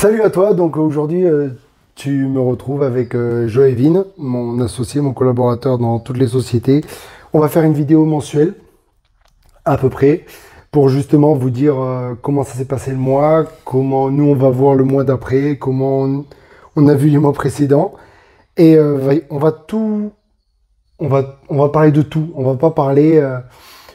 Salut à toi, donc aujourd'hui tu me retrouves avec Joëvin, mon associé, mon collaborateur dans toutes les sociétés. On va faire une vidéo mensuelle, à peu près, pour justement vous dire comment ça s'est passé le mois, comment nous on va voir le mois d'après, comment on a vu les mois précédents. Et on va parler de tout, on va pas parler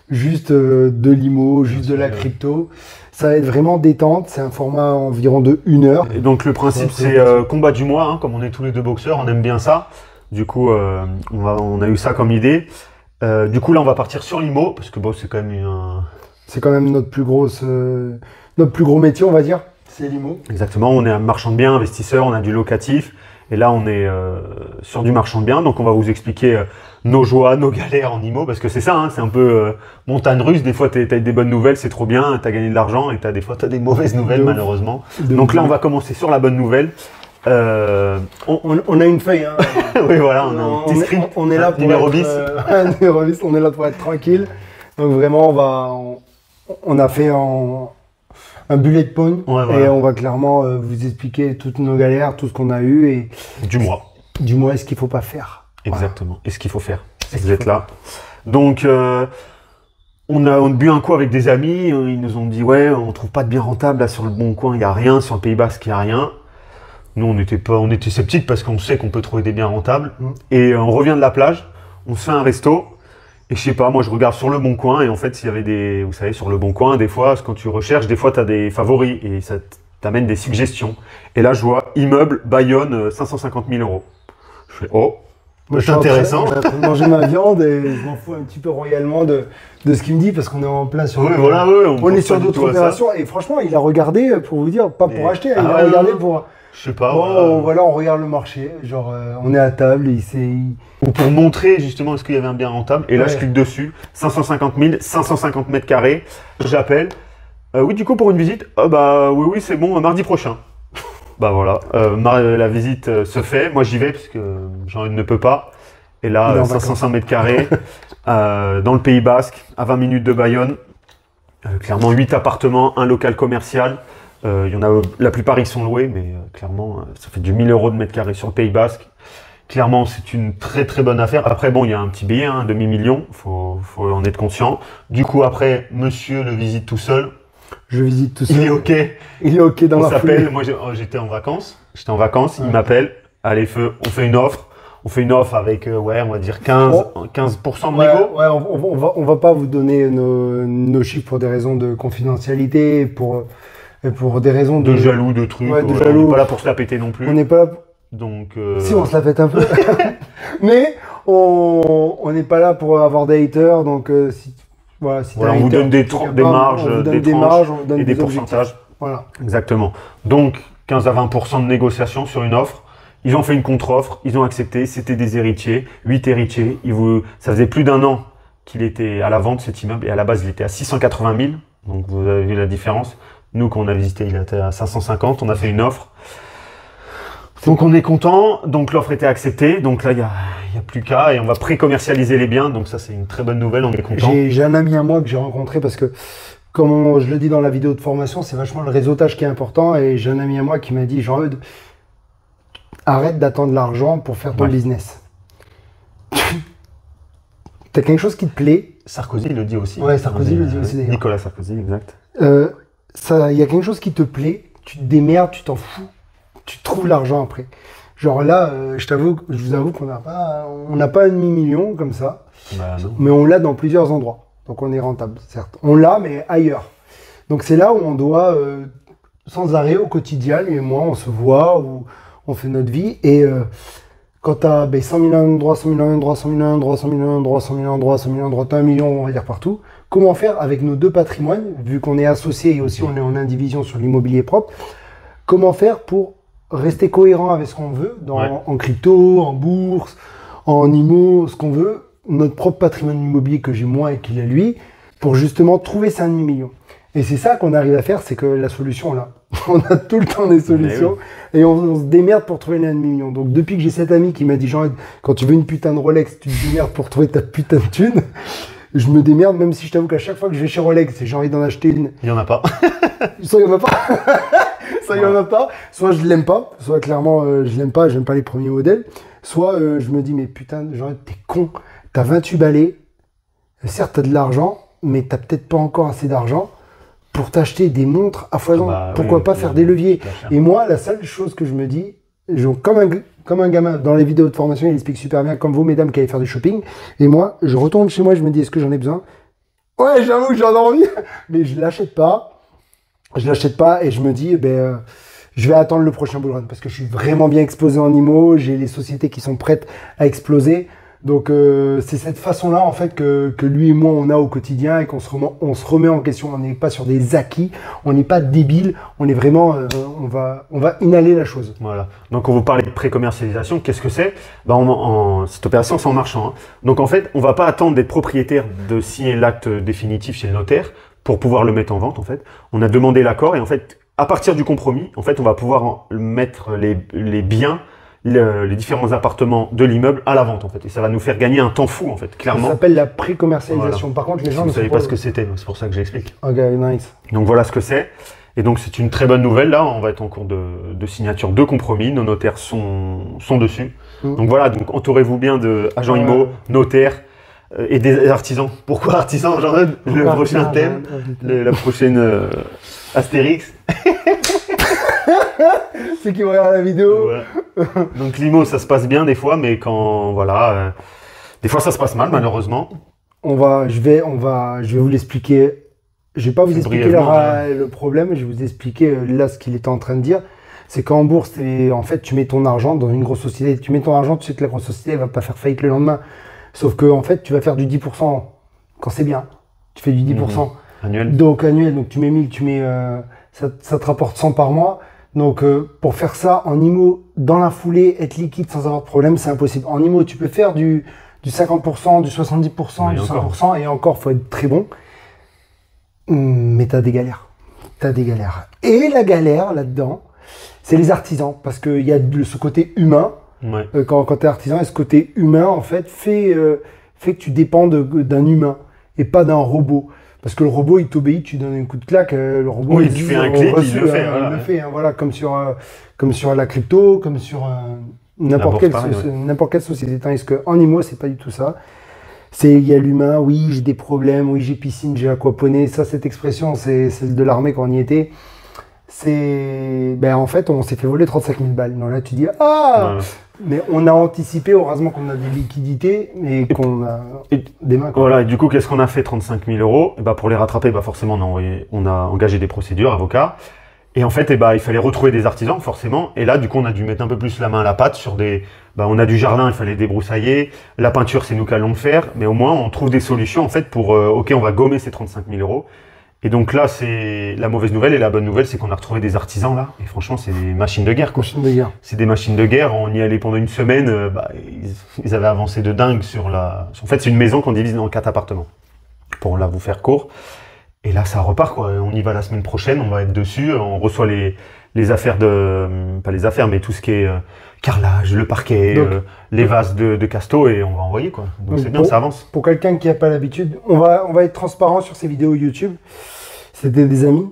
juste de l'IMO, juste de la crypto. Ça va être vraiment détente, c'est un format environ de 1 heure. Et donc le principe c'est combat du mois, hein, comme on est tous les deux boxeurs, on aime bien ça. Du coup on a eu ça comme idée. Du coup là on va partir sur l'IMO, parce que bon, c'est quand même C'est quand même notre plus gros métier, on va dire, c'est l'IMO. Exactement, on est un marchand de biens, investisseur, on a du locatif. Et là, on est sur du marchand de biens, donc on va vous expliquer nos joies, nos galères en IMO, parce que c'est ça, hein, c'est un peu montagne russe. Des fois, tu as des bonnes nouvelles, c'est trop bien, tu as gagné de l'argent, et des fois, tu as des mauvaises nouvelles, malheureusement. Donc là, on va commencer sur la bonne nouvelle. On a une feuille. Hein. Oui, voilà, on a un petit script, on est là pour numéro 10. Numéro 10, on est là pour être tranquille. Donc vraiment, on a fait un bullet point, ouais, voilà. Et on va clairement vous expliquer toutes nos galères, tout ce qu'on a eu et du mois et ce qu'il faut pas faire. Exactement. Voilà. Et ce qu'il faut faire. Vous êtes là. Donc on a bu un coup avec des amis. Ils nous ont dit ouais, on trouve pas de bien rentable là sur le Bon Coin. Il y a rien sur le Pays Basque. Il y a rien. Nous on était sceptiques parce qu'on sait qu'on peut trouver des biens rentables. Et on revient de la plage. On se fait un resto. Et je sais pas, moi je regarde sur le Bon Coin et en fait s'il y avait vous savez, sur le Bon Coin, des fois, quand tu recherches, des fois tu as des favoris et ça t'amène des suggestions. Et là je vois immeuble Bayonne 550 000 €. Je fais oh, c'est intéressant. Je suis en train de manger ma viande et je m'en fous un petit peu royalement de ce qu'il me dit parce qu'on est en plein sur. Ouais, voilà, ouais, on est sur d'autres opérations et franchement il a regardé pour vous dire, pas pour acheter, il a regardé pour. Je sais pas. Bon, voilà, on regarde le marché, genre on est à table, pour montrer justement est-ce qu'il y avait un bien rentable. Et là, je clique dessus, 550 000, 550 mètres carrés. J'appelle. Oui, du coup, pour une visite, bah oui, c'est bon, mardi prochain. Bah voilà, la visite se fait. Moi, j'y vais parce que Jean ne peut pas. Et là, 505 mètres carrés, dans le Pays Basque, à 20 minutes de Bayonne. Clairement, 8 appartements, un local commercial. Il y en a, la plupart ils sont loués, mais clairement ça fait du 1 000 € de mètre carré sur le Pays Basque. Clairement c'est une très très bonne affaire. Après bon, il y a un petit billet, un demi-million, faut en être conscient. Du coup après, monsieur le visite tout seul. Je visite tout seul. Il est ok. Il est ok dans la s'appelle. Moi j'étais en vacances. Il m'appelle. Allez feu, on fait une offre. On fait une offre avec, ouais, on va dire 15% de négo. Ouais, on va pas vous donner nos chiffres pour des raisons de confidentialité, pour des raisons de jaloux, de trucs. Ouais, on n'est pas là pour se la péter non plus. On n'est pas là. Donc. Si, on se la pète un peu. Mais on n'est pas là pour avoir des haters. Donc, voilà, on vous donne des marges, des marges et des pourcentages. Voilà. Exactement. Donc, 15 à 20% de négociation sur une offre. Ils ont fait une contre-offre, ils ont accepté. C'était des héritiers, 8 héritiers. Ça faisait plus d'1 an qu'il était à la vente, cet immeuble. Et à la base, il était à 680 000. Donc, vous avez vu la différence. Nous, quand on a visité, il était à 550. On a fait une offre. Donc, on est content. Donc, l'offre était acceptée. Donc là, il y a plus qu'à. Et on va pré-commercialiser les biens. Donc, ça, c'est une très bonne nouvelle. On est content. J'ai un ami à moi que j'ai rencontré parce que, comme je le dis dans la vidéo de formation, c'est vachement le réseautage qui est important. Et j'ai un ami à moi qui m'a dit, Jean-Eudes, arrête d'attendre l'argent pour faire ton business. T'as quelque chose qui te plaît. Sarkozy, il le dit aussi. Ouais, Sarkozy le dit aussi. Nicolas Sarkozy, exact. Il y a quelque chose qui te plaît, tu te démerdes, tu t'en fous, tu trouves l'argent après. Genre là, je vous avoue qu'on n'a pas un demi-million comme ça, mais on l'a dans plusieurs endroits. Donc on est rentable, certes. On l'a, mais ailleurs. Donc c'est là où on doit, sans arrêt au quotidien, lui et moi, on se voit, où on fait notre vie. Et quand tu as 100 000 endroits, 100 000 endroits, 100 000 endroits, 100 000 endroits, 100 000 endroits, 100 000 endroits, tu as 1 million, on va dire partout. Comment faire avec nos deux patrimoines, vu qu'on est associés et aussi on est en indivision sur l'immobilier propre, comment faire pour rester cohérent avec ce qu'on veut, en crypto, en bourse, en IMO, ce qu'on veut, notre propre patrimoine immobilier que j'ai moi et qu'il a lui, pour justement trouver ces 1 demi-million. Et c'est ça qu'on arrive à faire, c'est que la solution là. On a tout le temps des solutions et on se démerde pour trouver les 1 demi-million. Donc depuis que j'ai cet ami qui m'a dit Jean, quand tu veux une putain de Rolex, tu te démerdes pour trouver ta putain de thune. Je me démerde, même si je t'avoue qu'à chaque fois que je vais chez Rolex et j'ai envie d'en acheter une. Il n'y en a pas. Il n'y en a pas. Ça, il y en a pas. Soit je l'aime pas, soit clairement, je l'aime pas, j'aime pas les premiers modèles. Soit je me dis, mais putain, genre, t'es con. T'as 28 balais. Certes, t'as de l'argent, mais t'as peut-être pas encore assez d'argent pour t'acheter des montres à foison. Pourquoi pas faire des leviers? Et moi, la seule chose que je me dis, comme un gamin, dans les vidéos de formation, il explique super bien, comme vous, mesdames, qui allez faire du shopping. Et moi, je retourne chez moi, je me dis, est-ce que j'en ai besoin? Ouais, j'avoue que j'en ai envie, mais je l'achète pas. Je l'achète pas et je me dis, je vais attendre le prochain bull run parce que je suis vraiment bien exposé en IMO. J'ai les sociétés qui sont prêtes à exploser. Donc, c'est cette façon-là, en fait, que lui et moi, on a au quotidien et qu'on on se remet en question. On n'est pas sur des acquis, on n'est pas débile, on est vraiment, on va inhaler la chose. Voilà. Donc, on vous parlait de pré-commercialisation. Qu'est-ce que c'est? Cette opération, c'est en marchand. Hein. Donc, en fait, on va pas attendre d'être propriétaire de signer l'acte définitif chez le notaire pour pouvoir le mettre en vente, en fait. On a demandé l'accord et, en fait, à partir du compromis, en fait, on va pouvoir mettre les biens, les différents appartements de l'immeuble à la vente, en fait. Et ça va nous faire gagner un temps fou, en fait, clairement. Ça s'appelle la pré-commercialisation. Voilà. Par contre, les gens ne savaient pas ce que c'était, c'est pour ça que j'explique. Ok, nice. Donc voilà ce que c'est. Et donc c'est une très bonne nouvelle, là, on va être en cours de signature de compromis, nos notaires sont dessus. Donc voilà, donc entourez-vous bien d'agents IMO, notaires et des artisans. Pourquoi artisans, genre le prochain thème, la prochaine Astérix. Ceux qui regardent la vidéo. Voilà. Donc l'IMO, ça se passe bien des fois, mais quand, voilà, des fois ça se passe mal, malheureusement. Je vais vous l'expliquer. Je vais pas vous expliquer le problème, je vais vous expliquer là ce qu'il était en train de dire. C'est qu'en bourse, en fait, tu mets ton argent dans une grosse société. Tu mets ton argent, tu sais que la grosse société elle va pas faire faillite le lendemain. Sauf que en fait, tu vas faire du 10% quand c'est bien. Tu fais du 10%. Annuel. Donc annuel, donc tu mets 1000, ça te rapporte 100 par mois. Donc pour faire ça en IMO, dans la foulée, être liquide sans avoir de problème, c'est impossible. En IMO, tu peux faire du 50%, du 70%, du 100%, et encore, faut être très bon. Mais t'as des galères. Et la galère là-dedans, c'est les artisans, parce qu'il y a ce côté humain. Ouais. Quand tu es artisan, et ce côté humain, en fait, fait que tu dépends d'un humain et pas d'un robot. Parce que le robot, il t'obéit, tu donnes un coup de claque, le robot, il fait un clic, il le fait. Il le fait, hein, voilà, comme sur la crypto, comme sur n'importe quelle société. Tandis qu'en IMO, c'est pas du tout ça. Il y a l'humain, oui, j'ai des problèmes, oui, j'ai piscine, j'ai aquaponé. Ça, cette expression, c'est celle de l'armée quand on y était. En fait, on s'est fait voler 35 000 balles. Donc là, tu dis, mais on a anticipé, heureusement qu'on a des liquidités et qu'on a des mains. Voilà, et du coup, qu'est-ce qu'on a fait 35 000 euros? Pour les rattraper, forcément, on a engagé des procédures, avocats. Et en fait, il fallait retrouver des artisans, forcément. Et là, du coup, on a dû mettre un peu plus la main à la pâte sur on a du jardin, il fallait débroussailler. La peinture, c'est nous qui allons le faire. Mais au moins, on trouve des solutions, en fait, pour, OK, on va gommer ces 35 000 euros. Et donc là, c'est la mauvaise nouvelle. Et la bonne nouvelle, c'est qu'on a retrouvé des artisans, là. Et franchement, c'est des machines de guerre, quoi. C'est des machines de guerre. On y allait pendant une semaine. Ils avaient avancé de dingue En fait, c'est une maison qu'on divise en 4 appartements. Pour là, vous faire court. Et là, ça repart, quoi. On y va la semaine prochaine, on va être dessus. On reçoit les affaires pas les affaires, mais tout ce qui est carrelage, le parquet, les vases de Casto, et on va envoyer, quoi. Donc c'est bien, ça avance. Pour quelqu'un qui n'a pas l'habitude, on va être transparent sur ces vidéos YouTube. C'était des amis.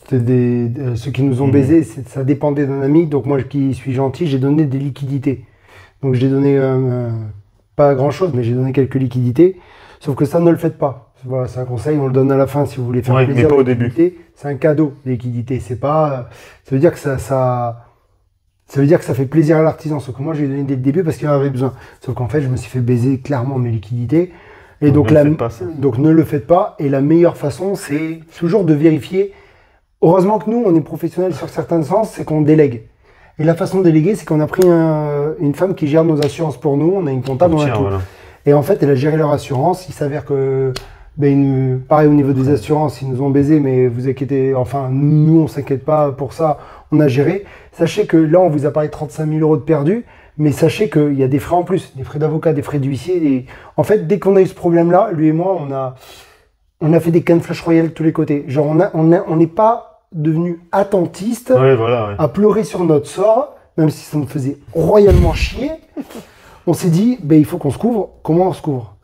C'était ceux qui nous ont baisés, ça dépendait d'un ami. Donc moi, qui suis gentil, j'ai donné des liquidités. Donc j'ai donné, pas grand-chose, mais j'ai donné quelques liquidités. Sauf que ça, ne le faites pas. Voilà, c'est un conseil, on le donne à la fin si vous voulez faire plaisir. Mais pas au début. C'est un cadeau, les liquidités. C'est pas, ça veut dire que ça veut dire que ça fait plaisir à l'artisan. Sauf que moi, j'ai donné dès le début parce qu'il en avait besoin. Sauf qu'en fait, je me suis fait baiser clairement mes liquidités. Et donc ne le faites pas. Et la meilleure façon, c'est toujours de vérifier. Heureusement que nous, on est professionnels sur certains sens, c'est qu'on délègue. Et la façon de déléguer, c'est qu'on a pris une femme qui gère nos assurances pour nous. On a une comptable, on a tout. Voilà. Et en fait, elle a géré leur assurance. Il s'avère que, pareil au niveau des assurances, ils nous ont baisé, mais vous inquiétez, enfin, nous, on s'inquiète pas pour ça. On a géré. Sachez que là, on vous a parlé de 35 000 euros de perdus, mais sachez qu'il y a des frais en plus, des frais d'avocat, des frais d'huissier. Et... En fait, dès qu'on a eu ce problème-là, lui et moi, on a fait des cannes flash royales de tous les côtés. Genre, on n'est pas devenu attentiste à pleurer sur notre sort, même si ça me faisait royalement chier. On s'est dit, il faut qu'on se couvre. Comment on se couvre?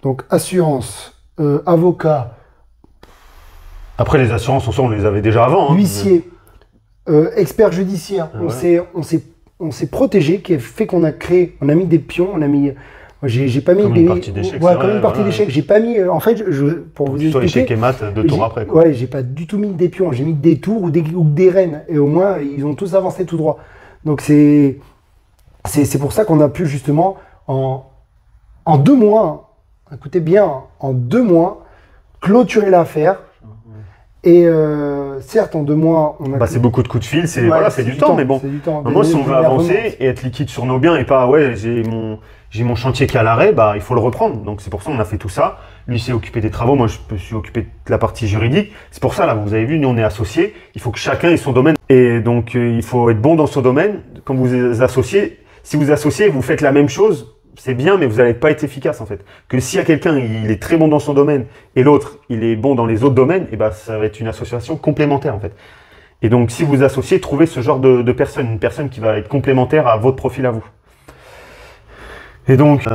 Donc, assurance, avocat. Après, les assurances, on les avait déjà avant. Huissier. Expert judiciaire. On s'est protégé, qui a fait qu'on a créé, on a mis des pions, on a mis. J'ai pas mis comme une partie d'échecs. Ouais, comme une partie d'échecs. J'ai pas mis. En fait, pour vous expliquer. Sur échecs et maths, 2 tours après. Quoi. Ouais, j'ai pas du tout mis des pions. J'ai mis des tours ou des reines. Et au moins, ils ont tous avancé tout droit. Donc c'est pour ça qu'on a pu justement en 2 mois, écoutez bien, en 2 mois, clôturer l'affaire. Et certes, en 2 mois, on a. C'est beaucoup de coups de fil, c'est du temps, mais bon. Moi, si on veut avancer et être liquide sur nos biens et pas, j'ai mon chantier qui est à l'arrêt, il faut le reprendre. Donc c'est pour ça qu'on a fait tout ça. Lui s'est occupé des travaux, moi je me suis occupé de la partie juridique. C'est pour ça, là, vous avez vu, nous on est associés. Il faut que chacun ait son domaine. Et donc il faut être bon dans son domaine. Quand vous associez, si vous associez, vous faites la même chose. C'est bien, mais vous n'allez pas être efficace en fait. Que s'il y a quelqu'un, il est très bon dans son domaine et l'autre, il est bon dans les autres domaines, et ça va être une association complémentaire en fait. Et donc, si vous associez, trouvez ce genre de personne, une personne qui va être complémentaire à votre profil à vous. Et donc,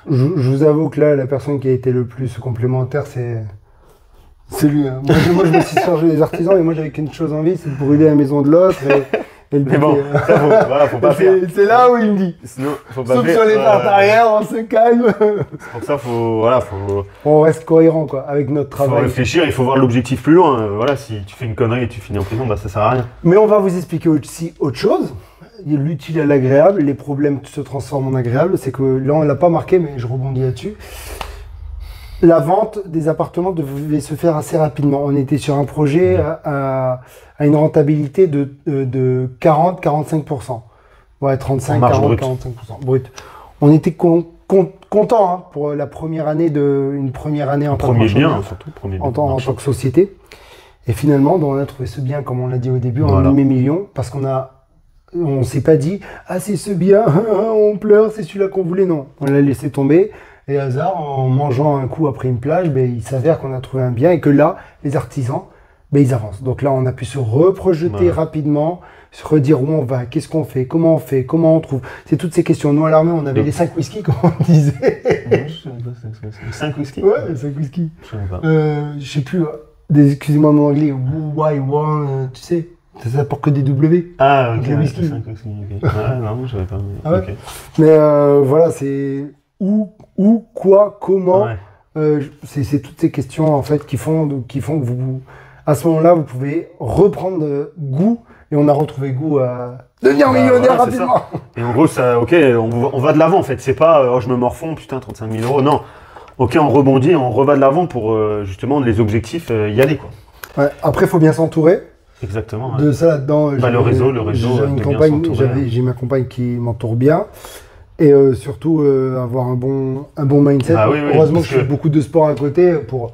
je vous avoue que là, la personne qui a été le plus complémentaire, c'est lui. Hein. Moi, je me suis chargé des artisans et moi, j'avais qu'une chose en vie, c'est de brûler la maison de l'autre. Mais bon, faut pas faire. C'est là où il me dit. Sinon, faut pas Sauf sur les portes arrière, on se calme. C'est pour ça, on reste cohérent, quoi, avec notre travail. Il faut réfléchir, il faut voir l'objectif plus loin. Si tu fais une connerie et tu finis en prison, ça sert à rien. Mais on va vous expliquer aussi autre chose. L'utile à l'agréable, les problèmes se transforment en agréable. C'est que là, on l'a pas marqué, mais je rebondis là-dessus. La vente des appartements devait se faire assez rapidement. On était sur un projet à une rentabilité de 40-45%. Ouais, 35-40-45% brut. On était content pour la première année en tant que société. Et finalement, on a trouvé ce bien, comme on l'a dit au début, en demi-million, parce on s'est pas dit « Ah, c'est ce bien, on pleure, c'est celui-là qu'on voulait ». Non, on l'a laissé tomber. Et hasard, en mangeant un coup après une plage, il s'avère qu'on a trouvé un bien et que là, les artisans, ils avancent. Donc là, on a pu se reprojeter rapidement, se redire où on va, qu'est-ce qu'on fait, comment on trouve. C'est toutes ces questions. Nous, à l'armée, on avait les 5 whisky, comme on disait. Les 5 whisky. Ouais, les 5 whisky. Je sais pas. Je sais plus, excusez-moi mon anglais, why, one, tu sais. Ça porte que des W. Ah, ok. Les whisky. 5 whisky, ok. Non, je savais pas. Mais, ah ouais. Okay. Mais voilà, c'est où, quoi, comment. C'est toutes ces questions en fait qui font que vous, à ce moment-là, vous pouvez reprendre goût. Et on a retrouvé goût à devenir millionnaire rapidement. Et en gros, on va de l'avant en fait. C'est pas je me morfonds, putain, 35 000 euros. Non. Ok, on rebondit, on reva de l'avant pour justement les objectifs y aller quoi. Ouais, après, il faut bien s'entourer. Exactement. De ça là-dedans. Le réseau. J'ai ma compagne qui m'entoure bien. Et surtout avoir un bon mindset. Heureusement que je fais beaucoup de sport à côté pour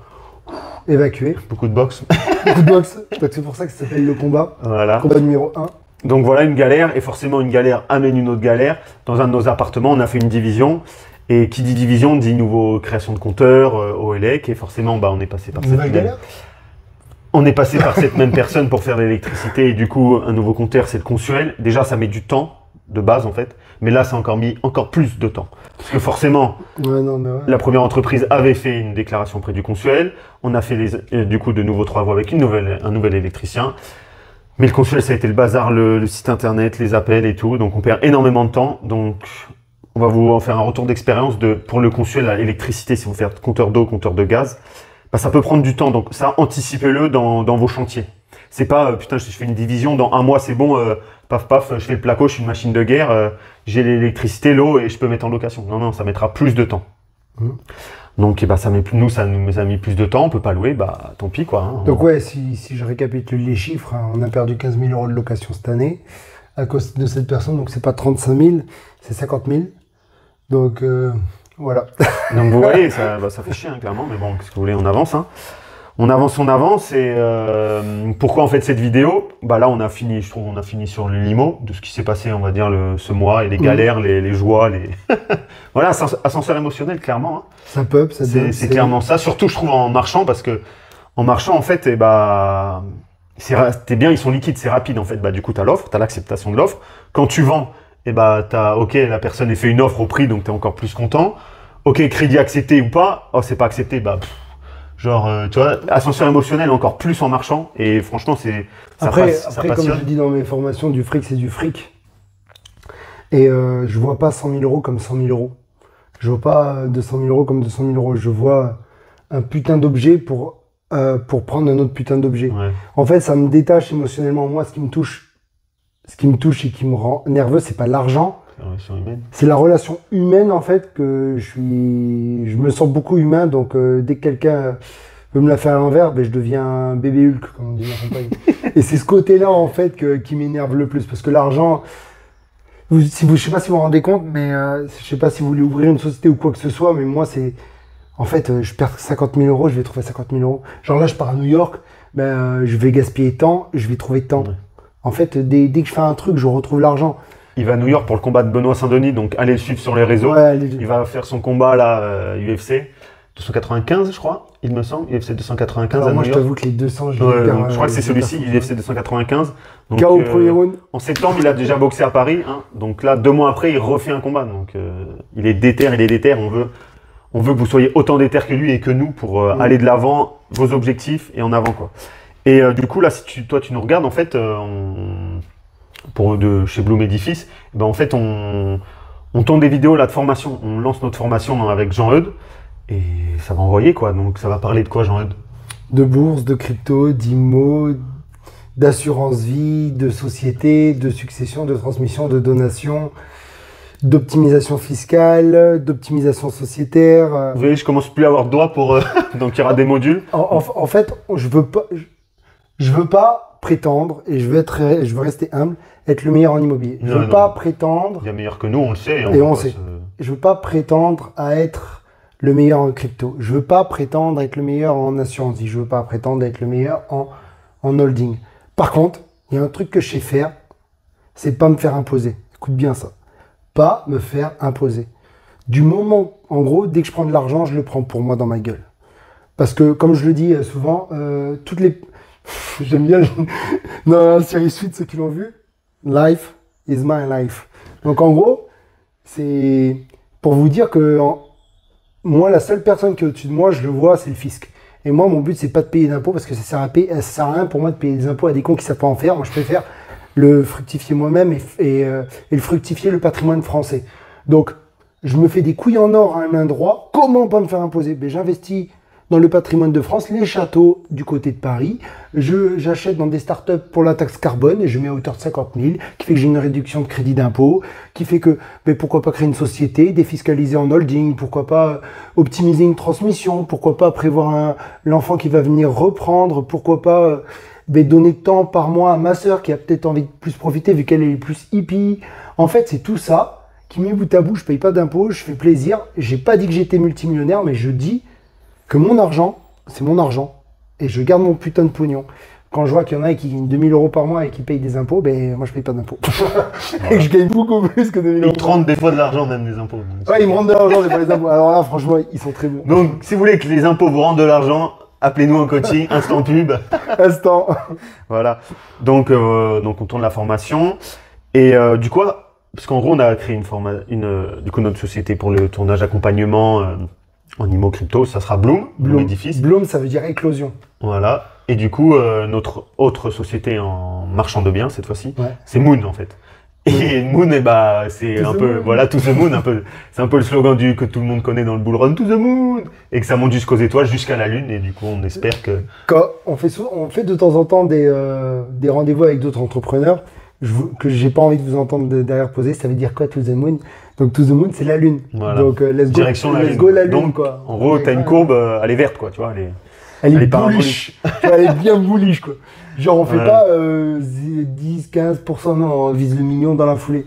évacuer. Beaucoup de boxe. Beaucoup de boxe. C'est pour ça que ça s'appelle le combat. Voilà. Combat numéro 1. Donc voilà une galère. Et forcément une galère amène une autre galère. Dans un de nos appartements, on a fait une division. Et qui dit division dit nouveau création de compteurs au ELEC. Et forcément, on est passé par cette galère. On est passé par cette même personne pour faire l'électricité. Et du coup, un nouveau compteur, c'est le Consuel. Déjà, ça met du temps de base en fait. Mais là, ça a encore mis plus de temps. Parce que forcément, la première entreprise avait fait une déclaration auprès du Consuel. On a fait du coup de nouveaux travaux avec un nouvel électricien. Mais le Consuel, ça a été le bazar, le site internet, les appels et tout. Donc on perd énormément de temps. Donc on va vous en faire un retour d'expérience pour le Consuel à l'électricité, si vous faites compteur d'eau, compteur de gaz. Ça peut prendre du temps. Donc ça, anticipez-le dans vos chantiers. C'est pas, putain, je fais une division, dans un mois, c'est bon, paf, je fais le placo, je suis une machine de guerre, j'ai l'électricité, l'eau et je peux mettre en location. Non, ça mettra plus de temps. Donc, ça nous a mis plus de temps, on peut pas louer, tant pis, quoi. Hein. Donc, si je récapitule les chiffres, on a perdu 15 000 € de location cette année à cause de cette personne. Donc, c'est pas 35 000, c'est 50 000. Donc, voilà. Donc, vous voyez, ça fait chier, hein, clairement, mais bon, qu'est-ce que vous voulez, on avance, hein. On avance et pourquoi en fait cette vidéo? Là on a fini sur le limo de ce qui s'est passé on va dire ce mois et les galères, les joies, voilà, ascenseur émotionnel clairement. Hein. Ça pop, ça c'est clairement ça, surtout je trouve en marchant parce que en marchant en fait tes biens ils sont liquides, c'est rapide en fait, du coup t'as l'offre, t'as l'acceptation de l'offre. Quand tu vends, t'as la personne a fait une offre au prix donc t'es encore plus content. Ok, crédit accepté ou pas, c'est pas accepté, Genre, tu vois, ascenseur émotionnel encore plus en marchant. Et franchement, ça Après, comme je dis dans mes formations, du fric, c'est du fric. Et je vois pas 100 000 euros comme 100 000 euros. Je vois pas 200 000 euros comme 200 000 euros. Je vois un putain d'objet pour prendre un autre putain d'objet. Ouais. En fait, ça me détache émotionnellement. Moi, ce qui me touche et qui me rend nerveux, c'est pas l'argent. C'est la relation humaine, en fait, que je me sens beaucoup humain. Donc, dès que quelqu'un veut me la faire à l'envers, ben, je deviens un bébé Hulk, comme on dit ma compagne. Et c'est ce côté-là, en fait, qui m'énerve le plus. Parce que l'argent, je sais pas si vous vous rendez compte, mais je sais pas si vous voulez ouvrir une société ou quoi que ce soit, mais moi, c'est... En fait, je perds 50 000 euros, je vais trouver 50 000 euros. Genre là, je pars à New York, ben, je vais gaspiller tant, je vais trouver tant. Ouais. En fait, dès que je fais un truc, je retrouve l'argent. Il va à New York pour le combat de Benoît Saint-Denis, donc allez le suivre sur les réseaux. Ouais, il va faire son combat là, UFC 295, je crois, il me semble. UFC 295 alors à moi, New je York. t'avoue que les 200, je crois que c'est celui-ci, UFC 295. Donc, KO premier round. En septembre, il a déjà boxé à Paris. Hein, donc là, 2 mois après, il refait un combat. Donc il est déter. On veut que vous soyez autant déter que lui et que nous pour aller de l'avant, vos objectifs et en avant, quoi. Et du coup, là, si toi, tu nous regardes, en fait, chez Bloom Edifice, ben, en fait, on tourne des vidéos là, de formation. On lance notre formation avec Jean-Eudes et ça va envoyer, quoi. Donc, ça va parler de quoi, Jean-Eudes? De bourse, de crypto, d'immo, d'assurance vie, de société, de succession, de transmission, de donation, d'optimisation fiscale, d'optimisation sociétaire. Vous voyez, je commence plus à avoir de doigts pour... donc, il y aura des modules. En fait, je veux pas prétendre, et je veux rester humble, être le meilleur en immobilier. Je veux pas prétendre... Il y a meilleur que nous, on le sait. Et on sait. Je veux pas prétendre à être le meilleur en crypto. Je veux pas prétendre être le meilleur en assurance vie. Je veux pas prétendre être le meilleur en holding. Par contre, il y a un truc que je sais faire, c'est pas me faire imposer. Écoute bien ça. Pas me faire imposer. Du moment, en gros, dès que je prends de l'argent, je le prends pour moi dans ma gueule. Parce que, comme je le dis souvent, toutes les... J'aime bien dans la série Suite, ceux qui l'ont vu, Life is my life. Donc, en gros, c'est pour vous dire que moi, la seule personne qui est au-dessus de moi, je le vois, c'est le fisc. Et moi, mon but, c'est pas de payer d'impôts parce que ça sert à rien pour moi de payer des impôts à des cons qui savent pas en faire. Moi, je préfère le fructifier moi-même et le fructifier le patrimoine français. Donc, je me fais des couilles en or à un main droit. Comment pas me faire imposer? Ben, j'investis dans le patrimoine de France, les châteaux du côté de Paris. J'achète dans des startups pour la taxe carbone et je mets à hauteur de 50 000, qui fait que j'ai une réduction de crédit d'impôt, qui fait que ben, pourquoi pas créer une société, défiscaliser en holding, pourquoi pas optimiser une transmission, pourquoi pas prévoir l'enfant qui va venir reprendre, pourquoi pas... donner de temps par mois à ma sœur qui a peut-être envie de plus profiter vu qu'elle est plus hippie. En fait, c'est tout ça qui met bout à bout. Je paye pas d'impôts, je fais plaisir. J'ai pas dit que j'étais multimillionnaire, mais je dis que mon argent, c'est mon argent. Et je garde mon putain de pognon. Quand je vois qu'il y en a qui gagnent 2000 euros par mois et qui payent des impôts, ben moi je paye pas d'impôts. Voilà. Et que je gagne beaucoup plus que 2000 euros. Ils te rendent des fois de l'argent, même des impôts. Ouais, ils me rendent de l'argent, des fois les impôts. Alors là, franchement, ils sont très bons. Donc, si vous voulez que les impôts vous rendent de l'argent, appelez-nous en coaching, instant pub. Instant. Voilà. Donc on tourne la formation. Et du coup, parce qu'en gros, on a créé du coup, notre société pour le tournage accompagnement en immo crypto, ça sera Bloom Edifice. Bloom, ça veut dire éclosion. Voilà. Et du coup, notre autre société en marchand de biens, cette fois-ci, c'est Moon, en fait. Et Moon, c'est un peu, voilà, To the Moon, c'est un peu le slogan que tout le monde connaît dans le bull run, To the Moon, et que ça monte jusqu'aux étoiles, jusqu'à la Lune, et du coup, on espère que... Quand on fait de temps en temps des rendez-vous avec d'autres entrepreneurs, que j'ai pas envie de vous entendre derrière poser, ça veut dire quoi, To the Moon? Donc, To the Moon, c'est la Lune. Voilà. Donc, let's go la Lune, donc, quoi. En gros, t'as une courbe, elle est verte, quoi, tu vois, elle est bullish. Elle est bien bullish, quoi. Genre, on fait pas 10-15%, non, on vise le million dans la foulée.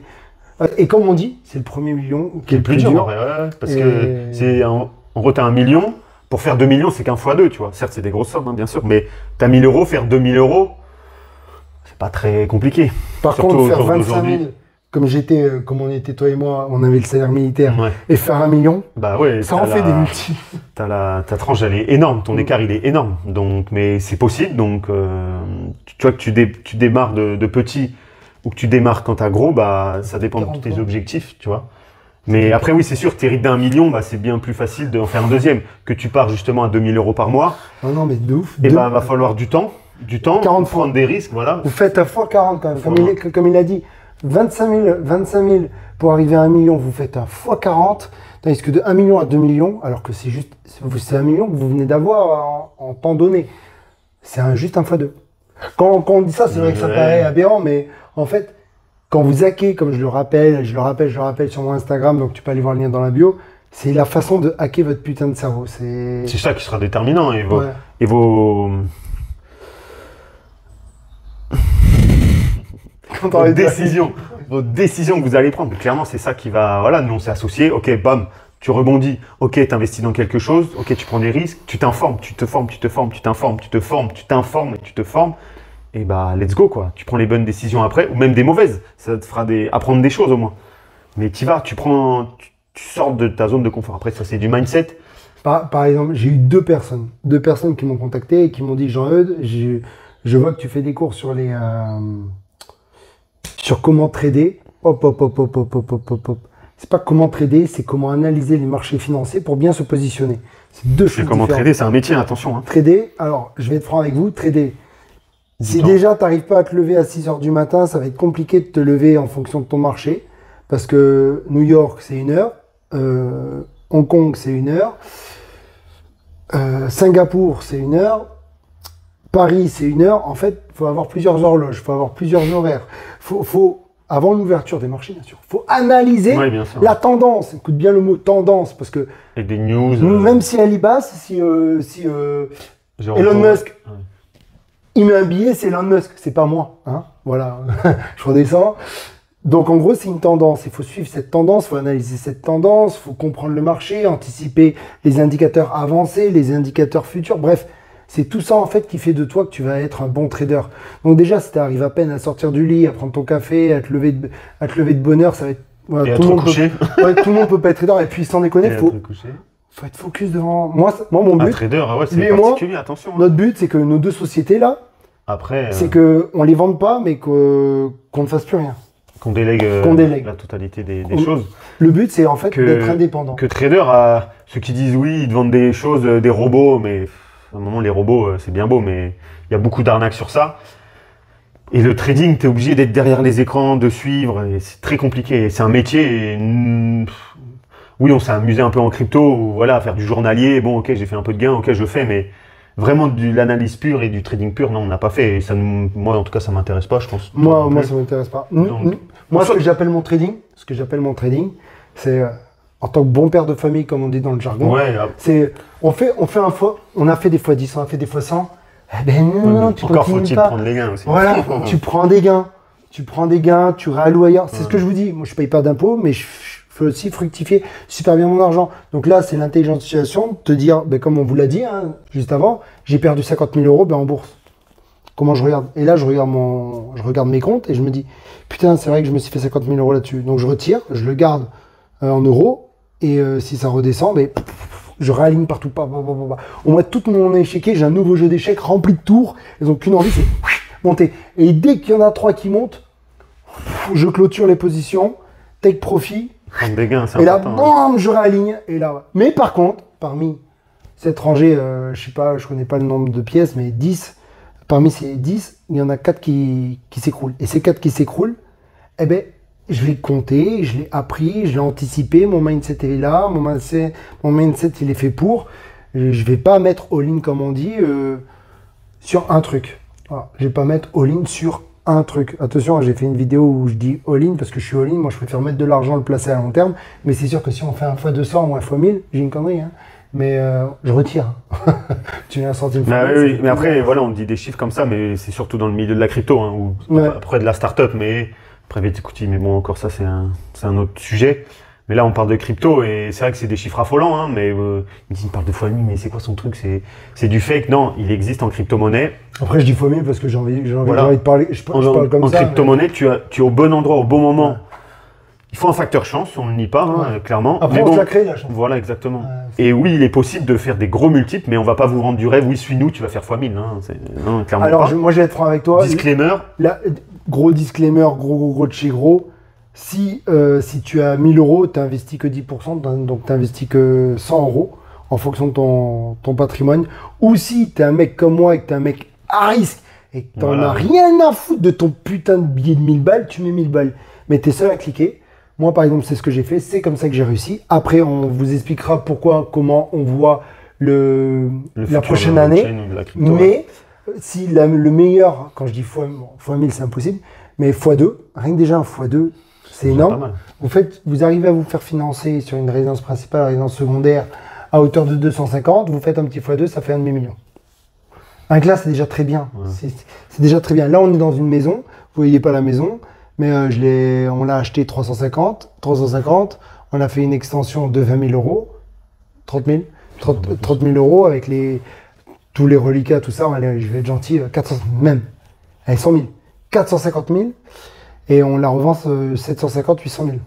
Et comme on dit, c'est le premier million qui est le plus dur. Parce que c'est en gros, t'as 1 million. Pour faire 2 millions, c'est qu'un x2, tu vois. Certes, c'est des grosses sommes, hein, bien sûr, mais t'as 1000 euros, faire 2000 euros, c'est pas très compliqué. Par contre, faire 25 000, comme on était toi et moi, on avait le salaire militaire, et faire 1 million, ça en fait des multi. Ta tranche, elle est énorme, ton écart, il est énorme. Donc, mais c'est possible. Donc, tu vois que tu démarres de petit ou que tu démarres quand t'as gros, ça dépend de tes objectifs, tu vois. Mais après, oui, c'est sûr, tu hérites d'1 million, bah, c'est bien plus facile d'en faire un deuxième. Que tu pars justement à 2 000 € par mois. Non, mais de ouf. Et bah, va falloir du temps, 40 prendre des risques, voilà. Vous faites à x40 quand même. Comme il a dit, 25 000 pour arriver à 1 million, vous faites un x40. Tandis que de 1 million à 2 millions, alors que c'est 1 million que vous venez d'avoir en temps donné. C'est juste un x2. Quand on dit ça, c'est vrai que ça paraît aberrant, mais en fait, quand vous hackez, comme je le rappelle sur mon Instagram, donc tu peux aller voir le lien dans la bio, c'est la façon de hacker votre putain de cerveau. C'est ça qui sera déterminant. Et vos vos décisions que vous allez prendre. Clairement, c'est ça qui va... Voilà, nous, on s'est associés. Ok, bam, tu rebondis. Ok, tu investis dans quelque chose. Ok, tu prends des risques. Tu t'informes, tu te formes, tu te formes, tu t'informes, tu te formes, tu t'informes et tu te formes. Et bah, let's go, quoi. Tu prends les bonnes décisions après, ou même des mauvaises. Ça te fera apprendre des choses, au moins. Mais tu sors de ta zone de confort. Après, ça, c'est du mindset. Par exemple, j'ai eu deux personnes qui m'ont contacté et qui m'ont dit, Jean-Eudes, je vois que tu fais des cours sur sur comment trader. Hop. C'est pas comment trader, c'est comment analyser les marchés financiers pour bien se positionner. C'est deux choses comment différentes. Trader, c'est un métier, attention. Hein. Trader, alors, je vais être franc avec vous, trader. Si déjà, tu n'arrives pas à te lever à 6 h du matin, ça va être compliqué de te lever en fonction de ton marché. Parce que New York, c'est 1 heure. Hong Kong, c'est 1 heure. Singapour, c'est 1 heure. Paris, c'est 1 heure. En fait, il faut avoir plusieurs horloges, il faut avoir plusieurs horaires. Avant l'ouverture des marchés, bien sûr, il faut analyser la tendance. Écoute bien le mot tendance, parce que... Et des news... Même si elle y basse, si Elon Musk... Ouais. Il met un billet, c'est Elon Musk, c'est pas moi. Hein, voilà, je redescends. Donc en gros, c'est une tendance. Il faut suivre cette tendance, il faut analyser cette tendance, il faut comprendre le marché, anticiper les indicateurs avancés, les indicateurs futurs. Bref, c'est tout ça en fait qui fait de toi que tu vas être un bon trader. Donc déjà, si tu arrives à peine à sortir du lit, à prendre ton café, à te lever de bonne heure, ça va être... Voilà, tout le monde peut pas être trader. Et puis sans déconner, faut être focus devant. Moi mon but. Un trader, c'est particulier, attention. Notre but, c'est que nos deux sociétés là, c'est qu'on les vende pas, mais qu'on ne fasse plus rien. Qu'on délègue la totalité des choses. Le but, c'est en fait d'être indépendant. Que trader, ceux qui disent oui, ils te vendent des choses, des robots, mais à un moment, les robots, c'est bien beau, mais il y a beaucoup d'arnaques sur ça. Et le trading, tu es obligé d'être derrière les écrans, de suivre, et c'est très compliqué. C'est un métier. Oui, on s'est amusé un peu en crypto, voilà, à faire du journalier. Bon, ok, j'ai fait un peu de gain, ok, je fais, mais vraiment de l'analyse pure et du trading pur, non, on n'a pas fait. Et ça, moi, en tout cas, ça m'intéresse pas, je pense. Moi, ça m'intéresse pas. Moi, ce que j'appelle mon trading, c'est en tant que bon père de famille, comme on dit dans le jargon, c'est on a fait des fois 10, on a fait des fois 100. Eh ben non, tu encore faut-il prendre les gains aussi. Voilà, tu prends des gains, tu réalloues ailleurs. C'est ce que je vous dis. Moi, je paye pas d'impôts, mais je fais aussi fructifier super bien mon argent. Donc là, c'est l'intelligence de situation de te dire, comme on vous l'a dit juste avant, j'ai perdu 50 000 € en bourse. Comment je regarde? Et là, je regarde mes comptes et je me dis, putain, c'est vrai que je me suis fait 50 000 € là-dessus. Donc je retire, je le garde en euros et si ça redescend, je réaligne partout. Au moins, tout mon échiquier, j'ai un nouveau jeu d'échecs rempli de tours. Ils n'ont qu'une envie, c'est monter. Et dès qu'il y en a 3 qui montent, je clôture les positions, take profit. Des gains, et là, bam, je réaligne. Et là, mais par contre, parmi cette rangée, je sais pas, je connais pas le nombre de pièces, mais 10, parmi ces 10, il y en a 4 qui s'écroulent. Et ces 4 qui s'écroulent, je l'ai compté, je l'ai appris, je l'ai anticipé, mon mindset est là, mon mindset il est fait pour. Je vais pas mettre all-in, comme on dit, sur un truc. Voilà. Je vais pas mettre all-in sur un truc. Attention, j'ai fait une vidéo où je dis all-in parce que je suis all-in. Moi, je préfère mettre de l'argent, le placer à long terme. Mais c'est sûr que si on fait un x200 ou un x1000, j'ai une connerie. Hein. Mais je retire. Tu viens sortir une fois. Oui, mais après, voilà, on dit des chiffres comme ça, mais c'est surtout dans le milieu de la crypto, ou après de la start-up. Mais après, écoutez, mais bon, encore ça, c'est un autre sujet. Mais là, on parle de crypto et c'est vrai que c'est des chiffres affolants, mais il parle de x1000, mais c'est quoi son truc? C'est du fake? Non, il existe en crypto-monnaie. Après, je dis x1000 parce que j'ai envie de parler. Je parle comme ça. En crypto-monnaie, tu es au bon endroit, au bon moment. Ouais. Il faut un facteur chance, on ne le nie pas, clairement. Après, on se la crée, la chance. Voilà, exactement. Et oui, il est possible de faire des gros multiples, mais on ne va pas vous vendre du rêve. Oui, suis-nous, tu vas faire x1000. Non, clairement. Alors, moi, je vais être franc avec toi. Disclaimer. Gros disclaimer, gros de chez gros. Si tu as 1000 euros, tu n'investis que 10%, donc tu n'investis que 100 euros en fonction de ton patrimoine. Ou si tu es un mec comme moi et que tu es un mec à risque et que tu n'en as rien à foutre de ton putain de billet de 1000 balles, tu mets 1000 balles. Mais tu es seul à cliquer. Moi, par exemple, c'est ce que j'ai fait. C'est comme ça que j'ai réussi. Après, on vous expliquera pourquoi, comment on voit la prochaine année. Mais si le meilleur, quand je dis fois 1000, c'est impossible, mais x2, rien que déjà un x2, c'est énorme. Vous arrivez à vous faire financer sur une résidence principale, résidence secondaire, à hauteur de 250, vous faites un petit x2, ça fait 1 demi-million. Un là, c'est déjà très bien. Ouais. C'est déjà très bien. Là, on est dans une maison, vous voyez pas la maison, mais on l'a acheté 350, on a fait une extension de 20 000 euros, 30 000 euros avec tous les reliquats, tout ça, je vais être gentil, 400 même, allez, 100 000, 450 000, et on la revend 750, 800 000.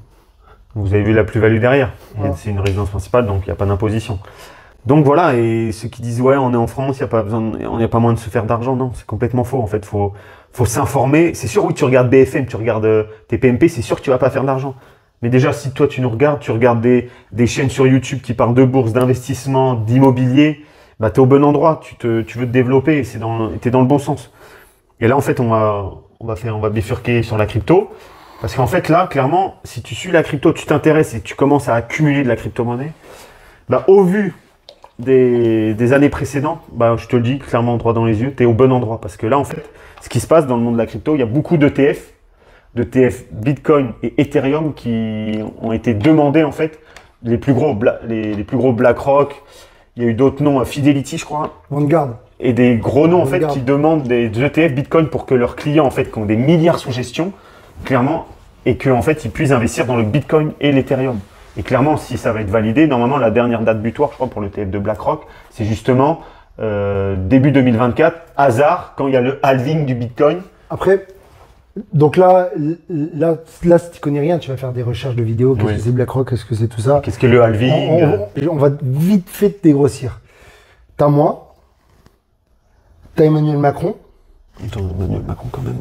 Vous avez vu la plus-value derrière. Ouais. C'est une résidence principale, donc il n'y a pas d'imposition. Donc voilà, et ceux qui disent ouais, on est en France, il n'y a pas moyen de se faire d'argent, non, c'est complètement faux en fait. Faut s'informer. C'est sûr, oui, tu regardes BFM, tu regardes TPMP, c'est sûr que tu vas pas faire d'argent. Mais déjà, si toi tu nous regardes, tu regardes des chaînes sur YouTube qui parlent de bourse, d'investissement, d'immobilier, bah tu es au bon endroit, tu veux te développer, tu es dans le bon sens. Et là, en fait, on va bifurquer sur la crypto. Parce qu'en fait, là, clairement, si tu suis la crypto, tu t'intéresses et tu commences à accumuler de la crypto-monnaie, bah, au vu des années précédentes, bah, je te le dis clairement droit dans les yeux, tu es au bon endroit. Parce que là, en fait, ce qui se passe dans le monde de la crypto, il y a beaucoup d'ETF Bitcoin et Ethereum qui ont été demandés, en fait, les plus gros BlackRock, il y a eu d'autres noms, Fidelity, je crois. Vanguard. Et des gros noms, en fait, qui demandent des ETF Bitcoin pour que leurs clients, en fait, qui ont des milliards sous gestion, clairement, et qu'en fait, ils puissent investir dans le Bitcoin et l'Ethereum. Et clairement, si ça va être validé, normalement, la dernière date butoir, je crois, pour l'ETF de BlackRock, c'est justement début 2024, hasard, quand il y a le halving du Bitcoin. Après, donc là, si tu connais rien, tu vas faire des recherches de vidéos. Qu'est-ce que c'est BlackRock? Qu'est-ce que c'est tout ça? Qu'est-ce que le halving? On va vite fait te dégrossir. T'as moi, t'as Emmanuel Macron. Attends, Emmanuel Macron quand même.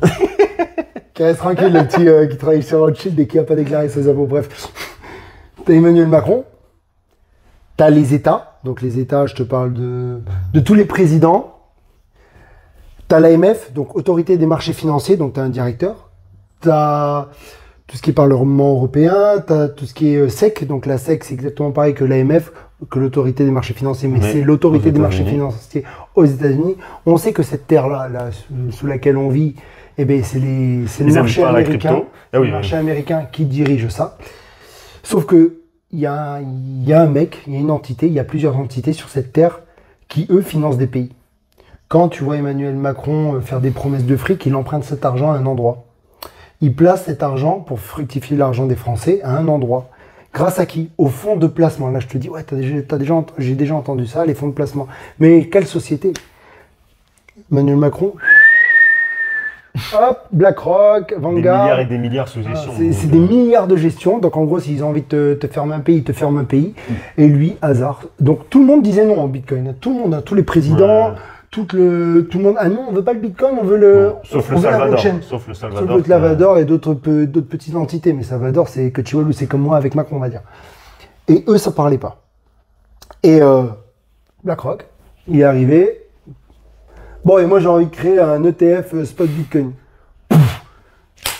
Qui reste tranquille, le petit qui travaille sur Rothschild et qui n'a pas déclaré ses impôts. Bref, t'as Emmanuel Macron, t'as les États. Donc les États, je te parle de tous les présidents. T'as l'AMF, donc Autorité des marchés financiers, donc t'as un directeur. T'as tout ce qui est Parlement européen, t'as tout ce qui est SEC. Donc la SEC, c'est exactement pareil que l'AMF, que l'Autorité des marchés financiers, mais c'est l'Autorité des marchés financiers aux États-Unis. On sait que cette terre-là, sous laquelle on vit, eh ben, c'est le marché américain, marché américain qui dirige ça. Sauf que il y a un mec, il y a une entité, il y a plusieurs entités sur cette terre qui, eux, financent des pays. Quand tu vois Emmanuel Macron faire des promesses de fric, il emprunte cet argent à un endroit. Il place cet argent pour fructifier l'argent des Français à un endroit. Grâce à qui? Au fonds de placement. Là, je te dis, ouais, j'ai déjà entendu ça, les fonds de placement. Mais quelle société? Emmanuel Macron, hop, BlackRock, Vanguard. Des milliards et des milliards sous gestion. C'est des milliards de gestion. Donc, en gros, s'ils ont envie de te fermer un pays, ils te ferment un pays. Et lui, hasard. Donc, tout le monde disait non au Bitcoin. Tout le monde, tous les présidents. Ouais. Tout le monde, ah non, on veut pas le Bitcoin, on veut le. Sauf le Salvador et d'autres petites entités. Mais Salvador, c'est que Chihuahua, c'est comme moi avec Macron, on va dire. Et eux, ça parlait pas. Et BlackRock, il est arrivé. Bon, et moi, j'ai envie de créer un ETF spot Bitcoin.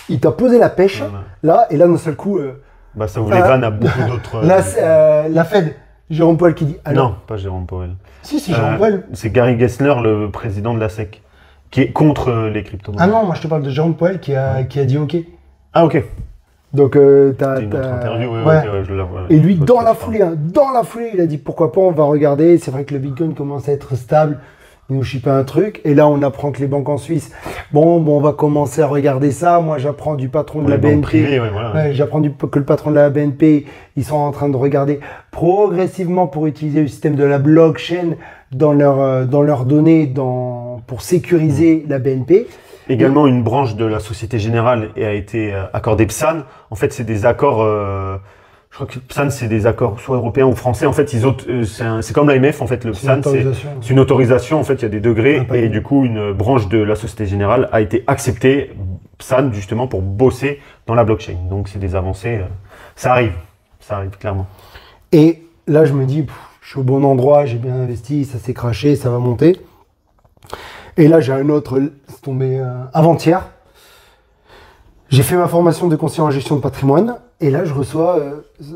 Il t'a posé la pêche, là, et là, d'un seul coup. Bah, ça voulait vanne à beaucoup d'autres. La Fed. Jérôme Powell qui dit. Alors, non, pas Jérôme Powell. Si, Jérôme Powell. C'est Gary Gensler, le président de la SEC, qui est contre les crypto-monnaies. Ah non, moi je te parle de Jérôme Powell qui a dit OK. Ah, OK. Donc, t'as une autre interview, ouais, je la vois. Et lui, dans la foulée, il a dit pourquoi pas, on va regarder. C'est vrai que le Bitcoin commence à être stable. Il nous chipait un truc. Et là, on apprend que les banques en Suisse, bon, on va commencer à regarder ça. Moi, j'apprends du patron de la BNP. Privées, voilà. J'apprends que le patron de la BNP, ils sont en train de regarder progressivement pour utiliser le système de la blockchain dans leurs données pour sécuriser la BNP. Également, une branche de la Société Générale a été accordée PSAN. En fait, c'est des accords. Je crois que PSAN, c'est des accords soit européens ou français. En fait, c'est comme l'AMF. En fait, le PSAN, c'est une autorisation. En fait, il y a des degrés. Et du coup, une branche de la Société Générale a été acceptée ça justement pour bosser dans la blockchain. Donc c'est des avancées, ça arrive clairement. Et là je me dis, je suis au bon endroit, j'ai bien investi, ça s'est crashé, ça va monter. Et là j'ai un autre, c'est tombé avant-hier. J'ai fait ma formation de conseiller en gestion de patrimoine et là je reçois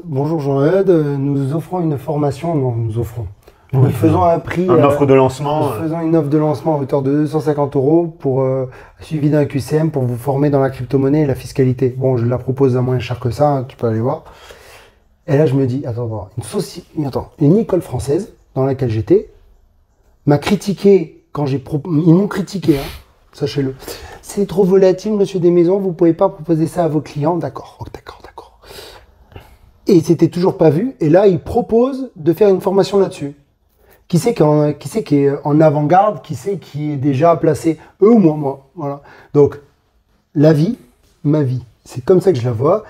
bonjour Jean-Eudes, nous offrons une formation, non nous offrons. Nous faisons un prix. Une offre de lancement. Nous faisons une offre de lancement à hauteur de 250 € pour suivi d'un QCM pour vous former dans la crypto-monnaie et la fiscalité. Bon, je la propose à moins cher que ça, hein, tu peux aller voir. Et là, je me dis, attends, une école française dans laquelle j'étais m'a critiqué quand ils m'ont critiqué, hein, sachez-le. C'est trop volatile, monsieur Desmaisons, vous pouvez pas proposer ça à vos clients. D'accord. Et c'était toujours pas vu. Et là, ils proposent de faire une formation là-dessus. Qui c'est qui est en avant-garde, qui c'est qui est déjà placé, eux ou moi, voilà. Donc, ma vie, c'est comme ça que je la vois.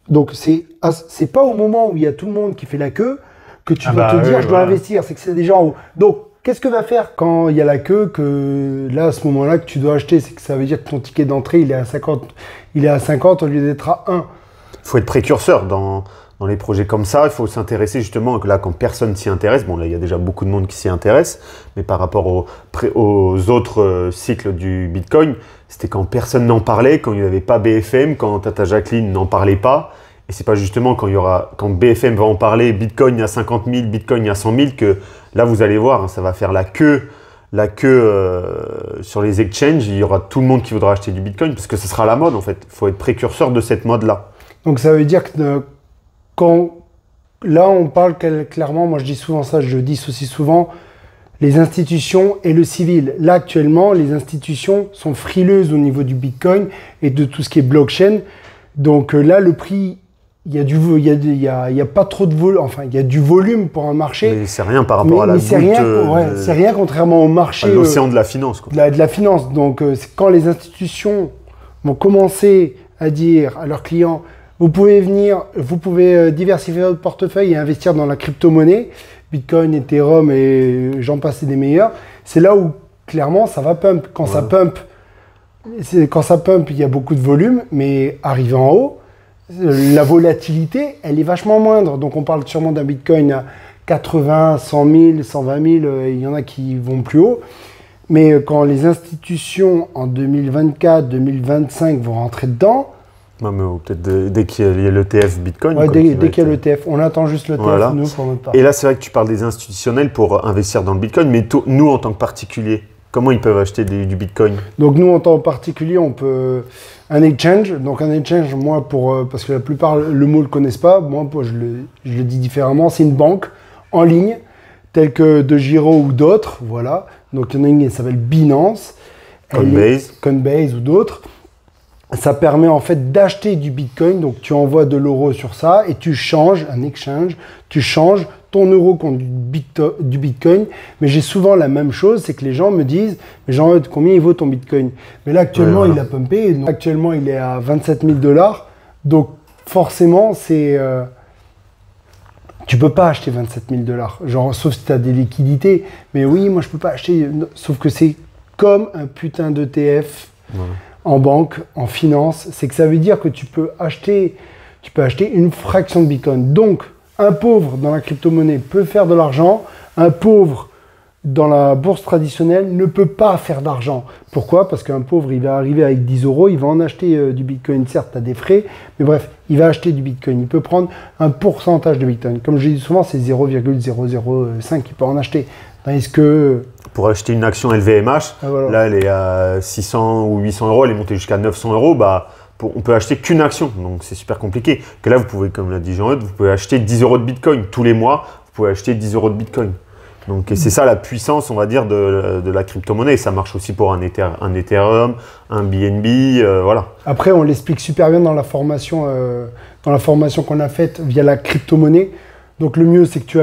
Donc, c'est pas au moment où il y a tout le monde qui fait la queue que tu dois te dire, je dois investir, c'est que c'est déjà en haut. Donc, qu'est-ce que va faire quand il y a la queue, que là, à ce moment-là, que tu dois acheter, c'est que ça veut dire que ton ticket d'entrée, il est à 50 au lieu d'être à 1. Il faut être précurseur dans les projets comme ça, il faut s'intéresser justement, là quand personne s'y intéresse, bon là il y a déjà beaucoup de monde qui s'y intéresse, mais par rapport aux autres cycles du Bitcoin, c'était quand personne n'en parlait, quand il n'y avait pas BFM, quand Tata Jacqueline n'en parlait pas, et c'est pas justement quand BFM va en parler, Bitcoin à 50 000, Bitcoin à 100 000, que là vous allez voir, hein, ça va faire la queue sur les exchanges, il y aura tout le monde qui voudra acheter du Bitcoin, parce que ce sera la mode en fait, il faut être précurseur de cette mode-là. Donc ça veut dire que là, on parle clairement, moi je dis souvent ça, je dissocie souvent les institutions et le civil. Là, actuellement, les institutions sont frileuses au niveau du Bitcoin et de tout ce qui est blockchain. Donc là, le prix, il y a pas trop de volume, enfin, il y a du volume pour un marché. Mais c'est rien par rapport à la goutte. C'est rien contrairement au marché. L'océan de la finance, quoi. De la finance. Donc, c'est quand les institutions vont commencer à dire à leurs clients, vous pouvez diversifier votre portefeuille et investir dans la crypto-monnaie, Bitcoin, Ethereum et j'en passe des meilleurs. C'est là où, clairement, ça va pump. Quand ça pump, il y a beaucoup de volume, mais arrivé en haut, la volatilité, elle est vachement moindre. Donc, on parle sûrement d'un Bitcoin à 80, 100 000, 120 000, il y en a qui vont plus haut. Mais quand les institutions, en 2024, 2025, vont rentrer dedans, non, mais peut-être dès qu'il y a l'ETF Bitcoin. Ouais, dès qu'il y a l'ETF. On attend juste l'ETF, voilà. Nous, pour notre part. Et là, c'est vrai que tu parles des institutionnels pour investir dans le Bitcoin, mais nous, en tant que particuliers, comment ils peuvent acheter du Bitcoin? Donc, nous, en tant que particulier, on peut... Un exchange. Donc, un exchange, moi, parce que la plupart, le mot ne le connaissent pas, moi, je le dis différemment, c'est une banque en ligne, telle que De Giro ou d'autres, voilà. Donc, il y en a une qui s'appelle Binance. Coinbase ou d'autres. Ça permet en fait d'acheter du Bitcoin, donc tu envoies de l'euro sur ça et tu changes, un exchange, tu changes ton euro contre du Bitcoin. Mais j'ai souvent la même chose, c'est que les gens me disent, mais Jean, combien il vaut ton Bitcoin? Mais là actuellement il a pumpé, donc, actuellement il est à 27 000 $, donc forcément c'est... tu peux pas acheter 27 000 $, genre sauf si tu as des liquidités, mais oui, moi je peux pas acheter, sauf que c'est comme un putain d'ETF. En banque, en finance, c'est que ça veut dire que tu peux acheter une fraction de Bitcoin. Donc, un pauvre dans la crypto-monnaie peut faire de l'argent, un pauvre dans la bourse traditionnelle ne peut pas faire d'argent. Pourquoi? Parce qu'un pauvre, il va arriver avec 10 €, il va en acheter du Bitcoin. Certes, tu as des frais, mais bref, il va acheter du Bitcoin. Il peut prendre un pourcentage de Bitcoin. Comme je dis souvent, c'est 0,005 qu'il peut en acheter. Tandis que... Pour acheter une action LVMH, voilà. Là elle est à 600 ou 800 €, elle est montée jusqu'à 900 €, bah, on peut acheter qu'une action, donc c'est super compliqué. Que là vous pouvez, comme l'a dit Jean-Eudes, vous pouvez acheter 10 € de Bitcoin. Tous les mois, vous pouvez acheter 10 € de Bitcoin. Donc c'est ça la puissance, on va dire, de la crypto-monnaie. Ça marche aussi pour un Ethereum, un BNB, voilà. Après, on l'explique super bien dans la formation qu'on a faite via la crypto-monnaie. Donc le mieux, c'est que tu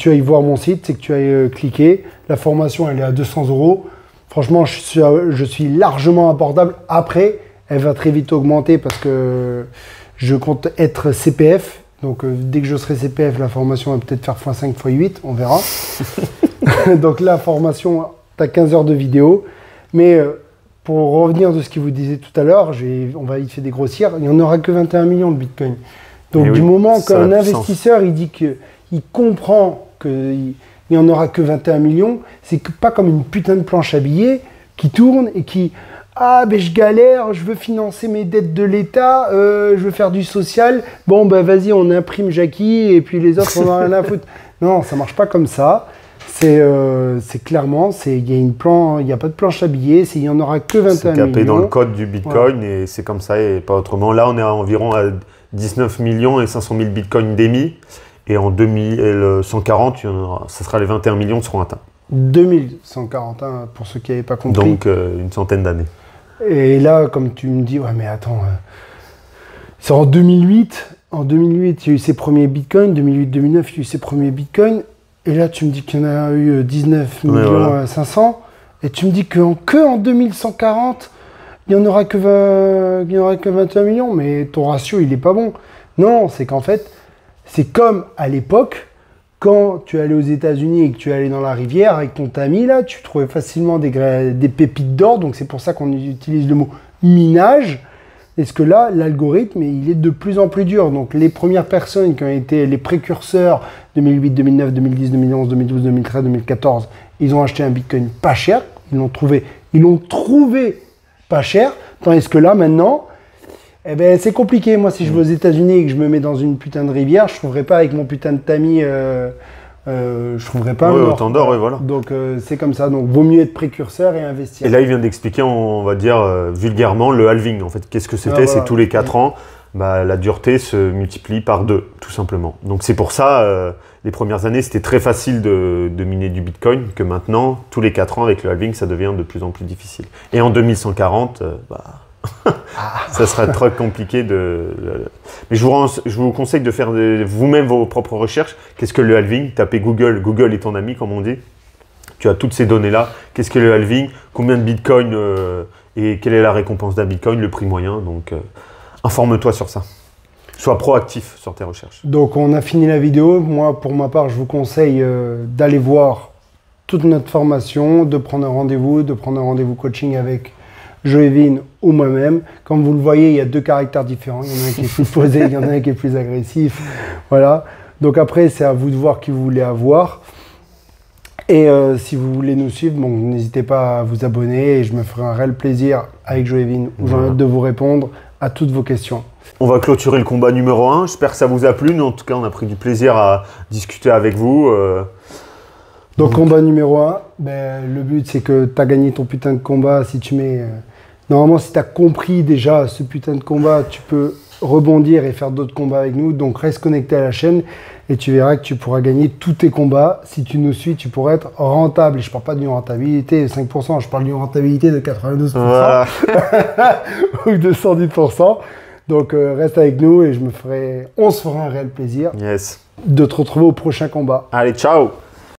ailles voir mon site, c'est que tu ailles cliquer. La formation, elle est à 200 €. Franchement, je suis largement abordable. Après, elle va très vite augmenter parce que je compte être CPF. Donc, dès que je serai CPF, la formation va peut-être faire x5, x8, on verra. Donc, la formation, tu as 15 heures de vidéo. Mais pour revenir de ce qu'il vous disait tout à l'heure, on va essayer de dégrossir, il n'y en aura que 21 millions de Bitcoin. Donc du moment qu'un investisseur il dit qu'il comprend qu'il n'y en aura que 21 millions, c'est pas comme une putain de planche à billets qui tourne et qui ah ben je galère, je veux financer mes dettes de l'État, je veux faire du social, bon ben vas-y on imprime Jackie et puis les autres on en a rien à foutre. Non, ça marche pas comme ça. C'est clairement, il n'y a pas de planche à billets, il n'y en aura que 21 millions. C'est capé dans le code du Bitcoin et c'est comme ça et pas autrement. Là on est environ à 19 millions et 500 000 Bitcoins d'émis et en 2140, ça sera les 21 millions qui seront atteints. 2141 pour ceux qui n'avaient pas compris. Donc une centaine d'années. Et là, comme tu me dis, ouais mais attends, c'est en 2008. En 2008, il y a eu ses premiers bitcoins. 2008-2009, il y a eu ses premiers bitcoins. Et là, tu me dis qu'il y en a eu 19 millions 500. Et tu me dis que en 2140, il n'y en aura que 21 millions. Mais ton ratio, il n'est pas bon. Non, c'est qu'en fait, c'est comme à l'époque, quand tu allais aux États-Unis et que tu allais dans la rivière avec ton tamis, là, tu trouvais facilement des pépites d'or. Donc, c'est pour ça qu'on utilise le mot minage. Est-ce que là, l'algorithme, il est de plus en plus dur. Donc, les premières personnes qui ont été les précurseurs 2008, 2009, 2010, 2011, 2012, 2013, 2014, ils ont acheté un Bitcoin pas cher. Ils l'ont trouvé pas cher. Tandis que là, maintenant, eh ben, c'est compliqué. Moi, si je vais aux États-Unis et que je me mets dans une putain de rivière, je ne trouverai pas avec mon putain de tamis, je trouverai pas autant d'or, oui, voilà. Donc, c'est comme ça. Donc, vaut mieux être précurseur et investir. Et là, il vient d'expliquer, on va dire vulgairement, le halving. En fait, qu'est-ce que c'était? Voilà. C'est tous les 4 ans, la dureté se multiplie par 2, tout simplement. Donc, c'est pour ça, les premières années, c'était très facile de miner du Bitcoin, que maintenant, tous les 4 ans, avec le halving, ça devient de plus en plus difficile. Et en 2140, ça sera trop compliqué mais je vous conseille de faire vous-même vos propres recherches. Qu'est-ce que le halving? Tapez Google. Google est ton ami, comme on dit. Tu as toutes ces données-là. Qu'est-ce que le halving? Combien de Bitcoin et quelle est la récompense d'un Bitcoin? Le prix moyen. Donc, informe-toi sur ça. Sois proactif sur tes recherches. Donc, on a fini la vidéo. Moi, pour ma part, je vous conseille d'aller voir toute notre formation, de prendre un rendez-vous coaching avec Joévin ou moi-même. Comme vous le voyez, il y a 2 caractères différents. Il y en a un qui est plus posé, il y en a un qui est plus agressif. Voilà. Donc après, c'est à vous de voir qui vous voulez avoir. Et si vous voulez nous suivre, bon, n'hésitez pas à vous abonner et je me ferai un réel plaisir avec Joévin ou Jean-Noël de vous répondre à toutes vos questions. On va clôturer le combat numéro 1. J'espère que ça vous a plu. Nous, en tout cas, on a pris du plaisir à discuter avec vous. Donc, combat numéro 1, le but, c'est que tu as gagné ton putain de combat. Si tu mets... Normalement, si tu as compris déjà ce putain de combat, tu peux rebondir et faire d'autres combats avec nous. Donc, reste connecté à la chaîne et tu verras que tu pourras gagner tous tes combats. Si tu nous suis, tu pourras être rentable. Et je ne parle pas d'une rentabilité de 5%, je parle d'une rentabilité de 92% voilà. ou de 110%. Donc, reste avec nous et on se fera un réel plaisir de te retrouver au prochain combat. Allez, ciao!